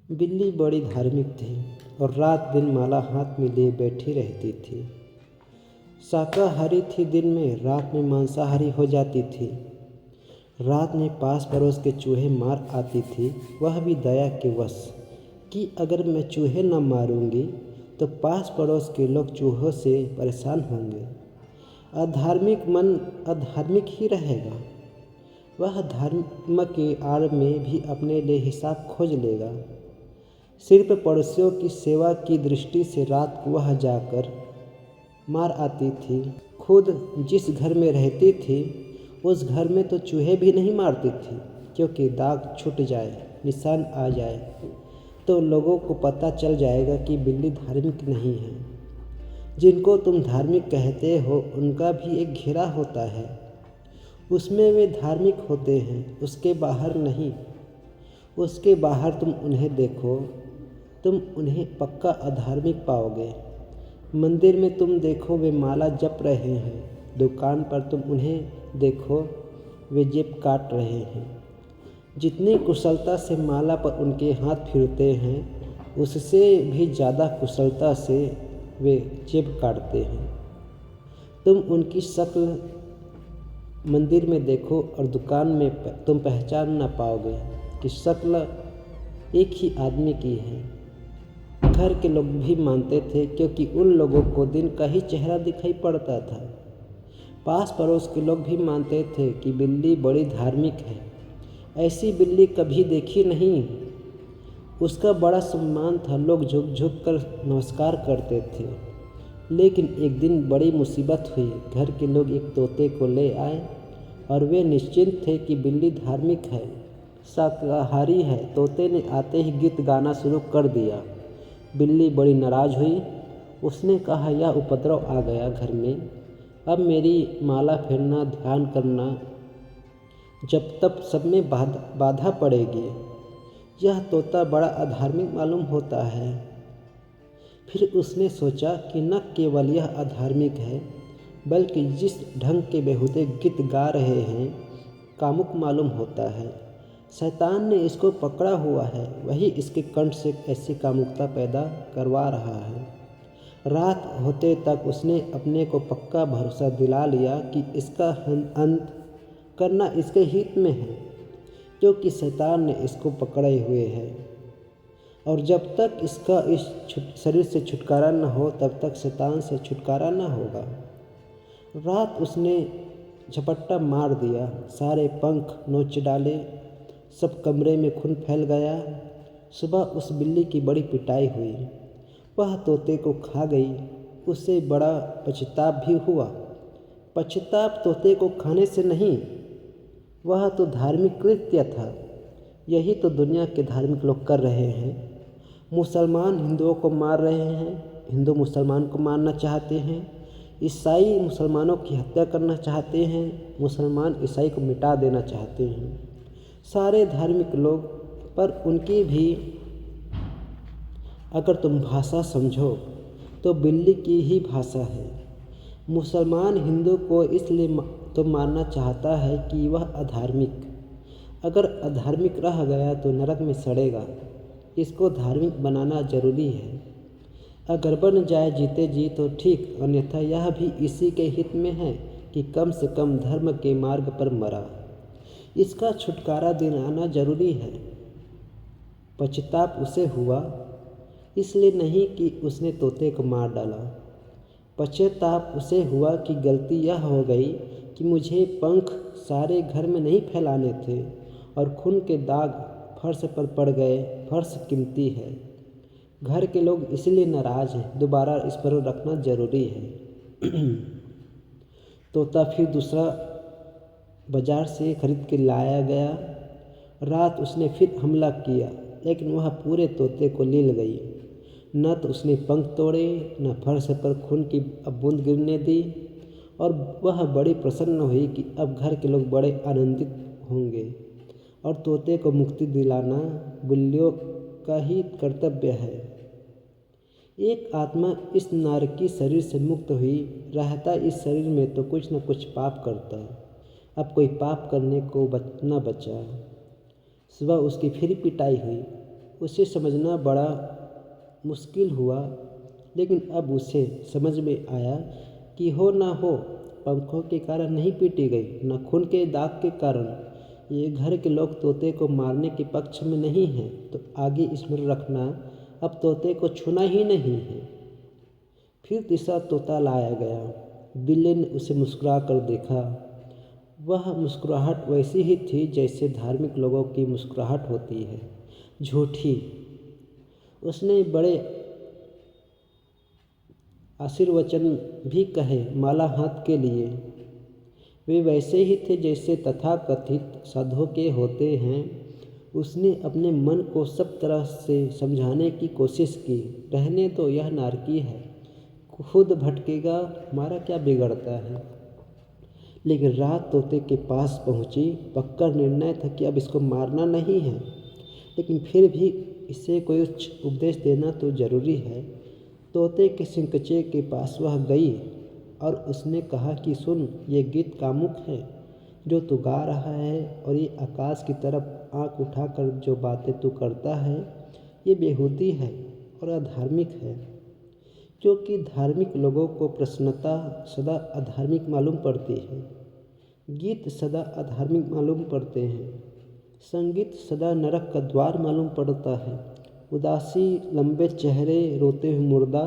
बिल्ली बड़ी धार्मिक थी और रात दिन माला हाथ में लिए बैठी रहती थी। शाकाहारी थी दिन में, रात में मांसाहारी हो जाती थी। रात में पास पड़ोस के चूहे मार आती थी, वह भी दया के वश कि अगर मैं चूहे न मारूंगी तो पास पड़ोस के लोग चूहों से परेशान होंगे। अधार्मिक मन अधार्मिक ही रहेगा। वह धर्म के आड़ में भी अपने लिए हिसाब खोज लेगा। सिर्फ पड़ोसियों की सेवा की दृष्टि से रात को वह जाकर मार आती थी। खुद जिस घर में रहती थी उस घर में तो चूहे भी नहीं मारती थी, क्योंकि दाग छूट जाए, निशान आ जाए तो लोगों को पता चल जाएगा कि बिल्ली धार्मिक नहीं है। जिनको तुम धार्मिक कहते हो उनका भी एक घेरा होता है, उसमें वे धार्मिक होते हैं, उसके बाहर नहीं। उसके बाहर तुम उन्हें देखो, तुम उन्हें पक्का अधार्मिक पाओगे। मंदिर में तुम देखो वे माला जप रहे हैं, दुकान पर तुम उन्हें देखो वे जेब काट रहे हैं। जितनी कुशलता से माला पर उनके हाथ फिरते हैं उससे भी ज़्यादा कुशलता से वे जेब काटते हैं। तुम उनकी शक्ल मंदिर में देखो और दुकान में तुम पहचान ना पाओगे कि शक्ल एक ही आदमी की है। घर के लोग भी मानते थे, क्योंकि उन लोगों को दिन का ही चेहरा दिखाई पड़ता था। पास पड़ोस के लोग भी मानते थे कि बिल्ली बड़ी धार्मिक है, ऐसी बिल्ली कभी देखी नहीं। उसका बड़ा सम्मान था, लोग झुक झुक कर नमस्कार करते थे। लेकिन एक दिन बड़ी मुसीबत हुई। घर के लोग एक तोते को ले आए और वे निश्चिंत थे कि बिल्ली धार्मिक है, शाकाहारी है। तोते ने आते ही गीत गाना शुरू कर दिया। बिल्ली बड़ी नाराज़ हुई। उसने कहा, यह उपद्रव आ गया घर में, अब मेरी माला फेरना, ध्यान करना, जब तब सब में बाधा पड़ेगी। यह तोता बड़ा अधार्मिक मालूम होता है। फिर उसने सोचा कि न केवल यह अधार्मिक है, बल्कि जिस ढंग के बेहुदे गीत गा रहे हैं कामुक मालूम होता है। शैतान ने इसको पकड़ा हुआ है, वही इसके कंठ से ऐसी कामुकता पैदा करवा रहा है। रात होते तक उसने अपने को पक्का भरोसा दिला लिया कि इसका अंत करना इसके हित में है, क्योंकि शैतान ने इसको पकड़े हुए है और जब तक इसका इस शरीर से छुटकारा न हो तब तक शैतान से छुटकारा न होगा। रात उसने झपट्टा मार दिया, सारे पंख नोच डाले, सब कमरे में खून फैल गया। सुबह उस बिल्ली की बड़ी पिटाई हुई, वह तोते को खा गई। उससे बड़ा पछतावा भी हुआ। पछतावा तोते को खाने से नहीं, वह तो धार्मिक कृत्य था। यही तो दुनिया के धार्मिक लोग कर रहे हैं। मुसलमान हिंदुओं को मार रहे हैं, हिंदू मुसलमान को मारना चाहते हैं, ईसाई मुसलमानों की हत्या करना चाहते हैं, मुसलमान ईसाई को मिटा देना चाहते हैं। सारे धार्मिक लोग, पर उनकी भी अगर तुम भाषा समझो तो बिल्ली की ही भाषा है। मुसलमान हिंदू को इसलिए तो मारना चाहता है कि वह अधार्मिक, अगर अधार्मिक रह गया तो नरक में सड़ेगा। इसको धार्मिक बनाना जरूरी है। अगर बन जाए जीते जी तो ठीक, अन्यथा यह भी इसी के हित में है कि कम से कम धर्म के मार्ग पर मरा। इसका छुटकारा दिलाना जरूरी है। पछतावा उसे हुआ, इसलिए नहीं कि उसने तोते को मार डाला। पश्चाताप उसे हुआ कि गलती यह हो गई कि मुझे पंख सारे घर में नहीं फैलाने थे और खून के दाग फर्श पर पड़ गए। फर्श कीमती है, घर के लोग इसलिए नाराज़ हैं, दोबारा इस पर रखना जरूरी है। तोता फिर दूसरा बाजार से खरीद के लाया गया। रात उसने फिर हमला किया, लेकिन वह पूरे तोते को ले गई। न तो उसने पंख तोड़े, न फर्श पर खून की बूंद गिरने दी, और वह बड़ी प्रसन्न हुई कि अब घर के लोग बड़े आनंदित होंगे। और तोते को मुक्ति दिलाना बिल्लियों का ही कर्तव्य है। एक आत्मा इस नारकी शरीर से मुक्त हुई, रहता इस शरीर में तो कुछ न कुछ पाप करता। अब कोई पाप करने को न बचा। सुबह उसकी फिर पिटाई हुई। उसे समझना बड़ा मुश्किल हुआ, लेकिन अब उसे समझ में आया कि हो ना हो पंखों के कारण नहीं पीटी गई, न खून के दाग के कारण। ये घर के लोग तोते को मारने के पक्ष में नहीं हैं, तो आगे स्मरण रखना, अब तोते को छूना ही नहीं है। फिर तीसरा तोता लाया गया। बिल्ली ने उसे मुस्कुरा कर देखा। वह मुस्कुराहट वैसी ही थी जैसे धार्मिक लोगों की मुस्कुराहट होती है, झूठी। उसने बड़े आशीर्वचन भी कहे माला हाथ के लिए। वे वैसे ही थे जैसे तथाकथित साधुओं के होते हैं। उसने अपने मन को सब तरह से समझाने की कोशिश की। रहने दो, यह नारकी है, खुद भटकेगा, हमारा क्या बिगड़ता है। लेकिन रात तोते के पास पहुंची। पक्का निर्णय था कि अब इसको मारना नहीं है, लेकिन फिर भी इसे कोई उपदेश देना तो जरूरी है। तोते के सिंकचे के पास वह गई और उसने कहा कि सुन, ये गीत कामुक है जो तू गा रहा है, और ये आकाश की तरफ आंख उठाकर जो बातें तू करता है, ये बेहूदी है और अधार्मिक है। क्योंकि धार्मिक लोगों को प्रसन्नता सदा अधार्मिक मालूम पड़ती है, गीत सदा अधार्मिक मालूम पड़ते हैं, संगीत सदा नरक का द्वार मालूम पड़ता है। उदासी लंबे चेहरे, रोते हुए मुर्दा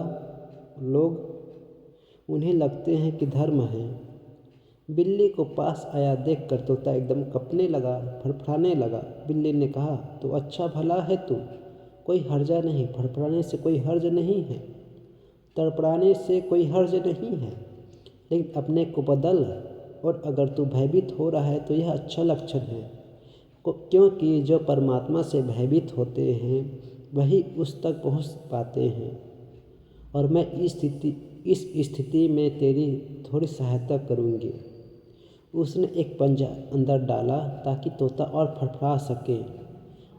लोग, उन्हें लगते हैं कि धर्म है। बिल्ली को पास आया देखकर तोता एकदम कँपने लगा, फड़फड़ाने लगा। बिल्ली ने कहा, तो अच्छा भला है तू, कोई हर्जा नहीं, फड़फड़ाने से कोई हर्ज नहीं है, तड़पड़ाने से कोई हर्ज नहीं है, लेकिन अपने को बदल, और अगर तू भयभीत हो रहा है तो यह अच्छा लक्षण है, क्योंकि जो परमात्मा से भयभीत होते हैं वही उस तक पहुँच पाते हैं। और मैं इस स्थिति में तेरी थोड़ी सहायता करूँगी। उसने एक पंजा अंदर डाला ताकि तोता और फड़फड़ा सके,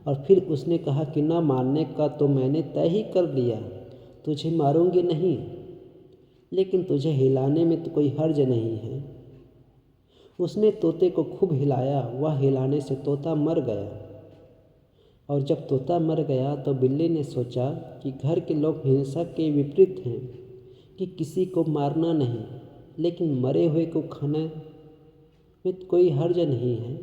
और फिर उसने कहा कि ना मारने का तो मैंने तय ही कर लिया, तुझे मारूंगी नहीं, लेकिन तुझे हिलाने में तो कोई हर्ज नहीं है। उसने तोते को खूब हिलाया। वह हिलाने से तोता मर गया। और जब तोता मर गया तो बिल्ली ने सोचा कि घर के लोग हिंसा के विपरीत हैं, कि किसी को मारना नहीं, लेकिन मरे हुए को खाने में कोई हर्ज नहीं है।